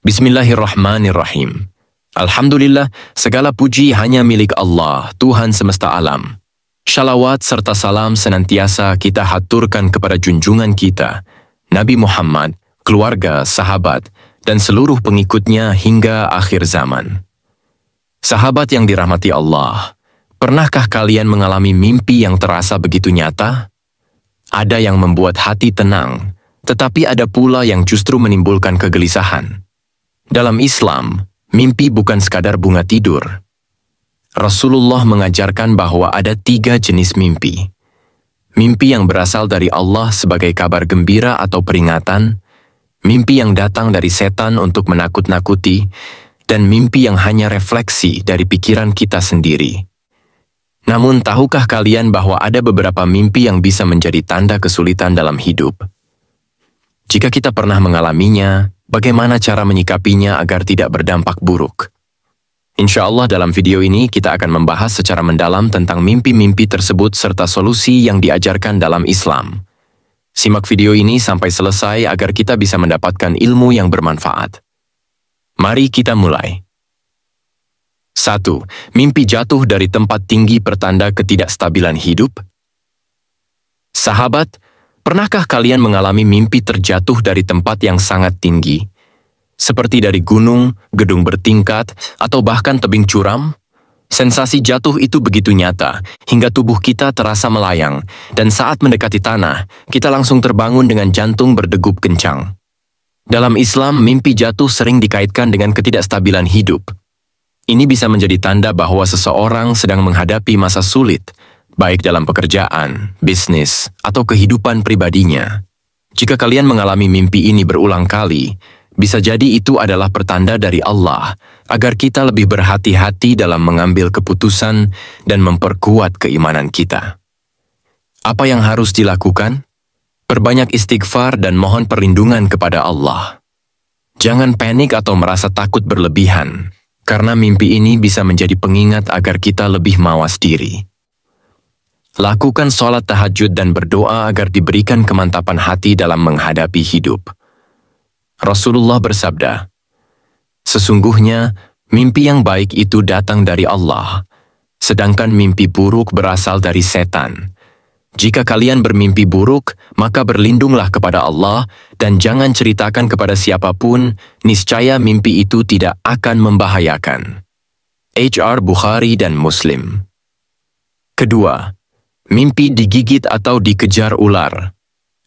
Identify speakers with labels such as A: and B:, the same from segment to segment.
A: Bismillahirrahmanirrahim. Alhamdulillah, segala puji hanya milik Allah, Tuhan semesta alam. Shalawat serta salam senantiasa kita haturkan kepada junjungan kita, Nabi Muhammad, keluarga, sahabat, dan seluruh pengikutnya hingga akhir zaman. Sahabat yang dirahmati Allah, pernahkah kalian mengalami mimpi yang terasa begitu nyata? Ada yang membuat hati tenang, tetapi ada pula yang justru menimbulkan kegelisahan. Dalam Islam, mimpi bukan sekadar bunga tidur. Rasulullah mengajarkan bahwa ada 3 jenis mimpi. Mimpi yang berasal dari Allah sebagai kabar gembira atau peringatan, mimpi yang datang dari setan untuk menakut-nakuti, dan mimpi yang hanya refleksi dari pikiran kita sendiri. Namun, tahukah kalian bahwa ada beberapa mimpi yang bisa menjadi tanda kesulitan dalam hidup? Jika kita pernah mengalaminya, bagaimana cara menyikapinya agar tidak berdampak buruk? Insya Allah dalam video ini kita akan membahas secara mendalam tentang mimpi-mimpi tersebut serta solusi yang diajarkan dalam Islam. Simak video ini sampai selesai agar kita bisa mendapatkan ilmu yang bermanfaat. Mari kita mulai. 1. Mimpi jatuh dari tempat tinggi pertanda ketidakstabilan hidup. Sahabat, pernahkah kalian mengalami mimpi terjatuh dari tempat yang sangat tinggi? Seperti dari gunung, gedung bertingkat, atau bahkan tebing curam? Sensasi jatuh itu begitu nyata, hingga tubuh kita terasa melayang, dan saat mendekati tanah, kita langsung terbangun dengan jantung berdegup kencang. Dalam Islam, mimpi jatuh sering dikaitkan dengan ketidakstabilan hidup. Ini bisa menjadi tanda bahwa seseorang sedang menghadapi masa sulit, baik dalam pekerjaan, bisnis, atau kehidupan pribadinya. Jika kalian mengalami mimpi ini berulang kali, bisa jadi itu adalah pertanda dari Allah agar kita lebih berhati-hati dalam mengambil keputusan dan memperkuat keimanan kita. Apa yang harus dilakukan? Perbanyak istighfar dan mohon perlindungan kepada Allah. Jangan panik atau merasa takut berlebihan, karena mimpi ini bisa menjadi pengingat agar kita lebih mawas diri. Lakukan sholat tahajud dan berdoa agar diberikan kemantapan hati dalam menghadapi hidup. Rasulullah bersabda, "Sesungguhnya, mimpi yang baik itu datang dari Allah, sedangkan mimpi buruk berasal dari setan. Jika kalian bermimpi buruk, maka berlindunglah kepada Allah dan jangan ceritakan kepada siapapun, niscaya mimpi itu tidak akan membahayakan." HR Bukhari dan Muslim. Kedua, mimpi digigit atau dikejar ular.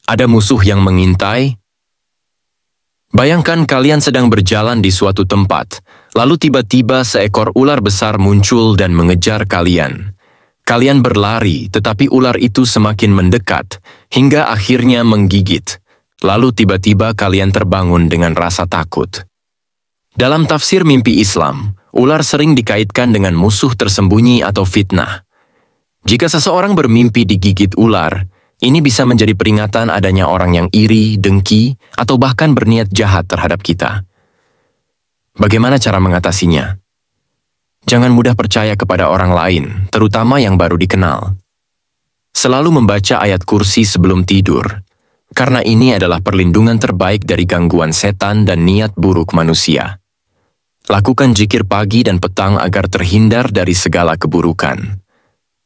A: Ada musuh yang mengintai? Bayangkan kalian sedang berjalan di suatu tempat, lalu tiba-tiba seekor ular besar muncul dan mengejar kalian. Kalian berlari, tetapi ular itu semakin mendekat, hingga akhirnya menggigit. Lalu tiba-tiba kalian terbangun dengan rasa takut. Dalam tafsir mimpi Islam, ular sering dikaitkan dengan musuh tersembunyi atau fitnah. Jika seseorang bermimpi digigit ular, ini bisa menjadi peringatan adanya orang yang iri, dengki, atau bahkan berniat jahat terhadap kita. Bagaimana cara mengatasinya? Jangan mudah percaya kepada orang lain, terutama yang baru dikenal. Selalu membaca ayat kursi sebelum tidur, karena ini adalah perlindungan terbaik dari gangguan setan dan niat buruk manusia. Lakukan zikir pagi dan petang agar terhindar dari segala keburukan.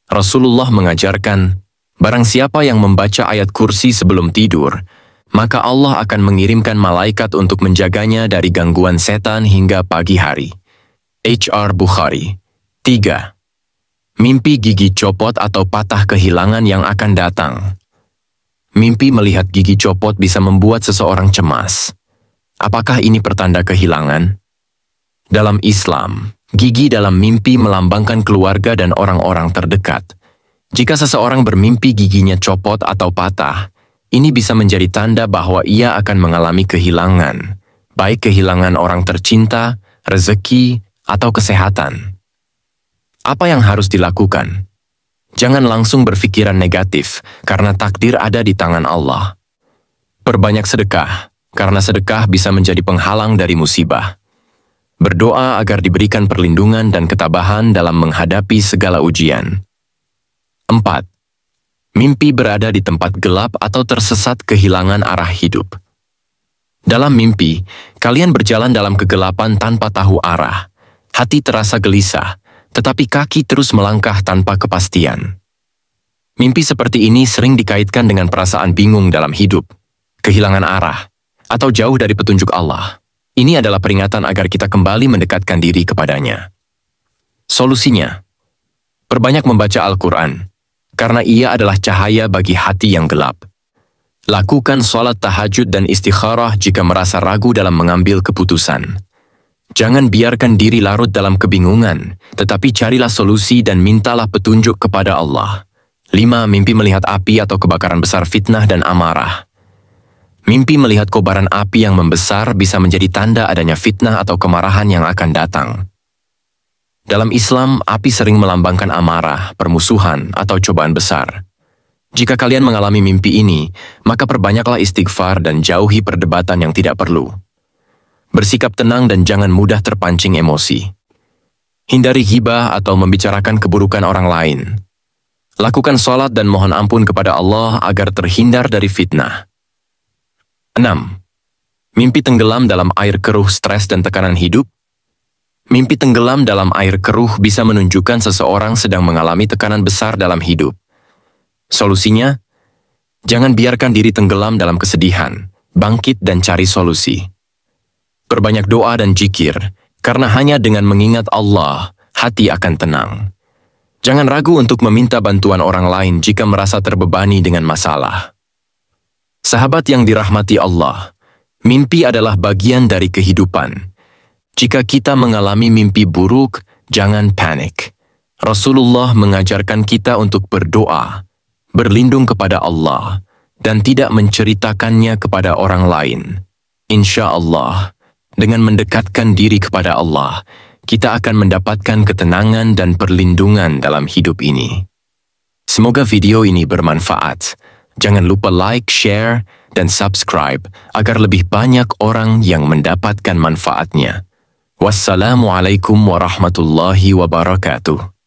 A: Rasulullah mengajarkan, barang siapa yang membaca ayat kursi sebelum tidur, maka Allah akan mengirimkan malaikat untuk menjaganya dari gangguan setan hingga pagi hari. HR Bukhari. 3. Mimpi gigi copot atau patah kehilangan yang akan datang. Mimpi melihat gigi copot bisa membuat seseorang cemas. Apakah ini pertanda kehilangan? Dalam Islam, gigi dalam mimpi melambangkan keluarga dan orang-orang terdekat. Jika seseorang bermimpi giginya copot atau patah, ini bisa menjadi tanda bahwa ia akan mengalami kehilangan, baik kehilangan orang tercinta, rezeki, atau kesehatan. Apa yang harus dilakukan? Jangan langsung berpikiran negatif, karena takdir ada di tangan Allah. Perbanyak sedekah, karena sedekah bisa menjadi penghalang dari musibah. Berdoa agar diberikan perlindungan dan ketabahan dalam menghadapi segala ujian. 4. Mimpi berada di tempat gelap atau tersesat kehilangan arah hidup. Dalam mimpi, kalian berjalan dalam kegelapan tanpa tahu arah. Hati terasa gelisah, tetapi kaki terus melangkah tanpa kepastian. Mimpi seperti ini sering dikaitkan dengan perasaan bingung dalam hidup, kehilangan arah, atau jauh dari petunjuk Allah. Ini adalah peringatan agar kita kembali mendekatkan diri kepadanya. Solusinya, perbanyak membaca Al-Quran, karena ia adalah cahaya bagi hati yang gelap. Lakukan sholat tahajud dan istikharah jika merasa ragu dalam mengambil keputusan. Jangan biarkan diri larut dalam kebingungan, tetapi carilah solusi dan mintalah petunjuk kepada Allah. 5. Mimpi melihat api atau kebakaran besar fitnah dan amarah. Mimpi melihat kobaran api yang membesar bisa menjadi tanda adanya fitnah atau kemarahan yang akan datang. Dalam Islam, api sering melambangkan amarah, permusuhan, atau cobaan besar. Jika kalian mengalami mimpi ini, maka perbanyaklah istighfar dan jauhi perdebatan yang tidak perlu. Bersikap tenang dan jangan mudah terpancing emosi. Hindari ghibah atau membicarakan keburukan orang lain. Lakukan sholat dan mohon ampun kepada Allah agar terhindar dari fitnah. 6. Mimpi tenggelam dalam air keruh stres dan tekanan hidup. Mimpi tenggelam dalam air keruh bisa menunjukkan seseorang sedang mengalami tekanan besar dalam hidup. Solusinya, jangan biarkan diri tenggelam dalam kesedihan, bangkit dan cari solusi. Perbanyak doa dan zikir, karena hanya dengan mengingat Allah, hati akan tenang. Jangan ragu untuk meminta bantuan orang lain jika merasa terbebani dengan masalah. Sahabat yang dirahmati Allah, mimpi adalah bagian dari kehidupan. Jika kita mengalami mimpi buruk, jangan panik. Rasulullah mengajarkan kita untuk berdoa, berlindung kepada Allah, dan tidak menceritakannya kepada orang lain. Insya Allah, dengan mendekatkan diri kepada Allah, kita akan mendapatkan ketenangan dan perlindungan dalam hidup ini. Semoga video ini bermanfaat. Jangan lupa like, share, dan subscribe agar lebih banyak orang yang mendapatkan manfaatnya. Wassalamualaikum warahmatullahi wabarakatuh.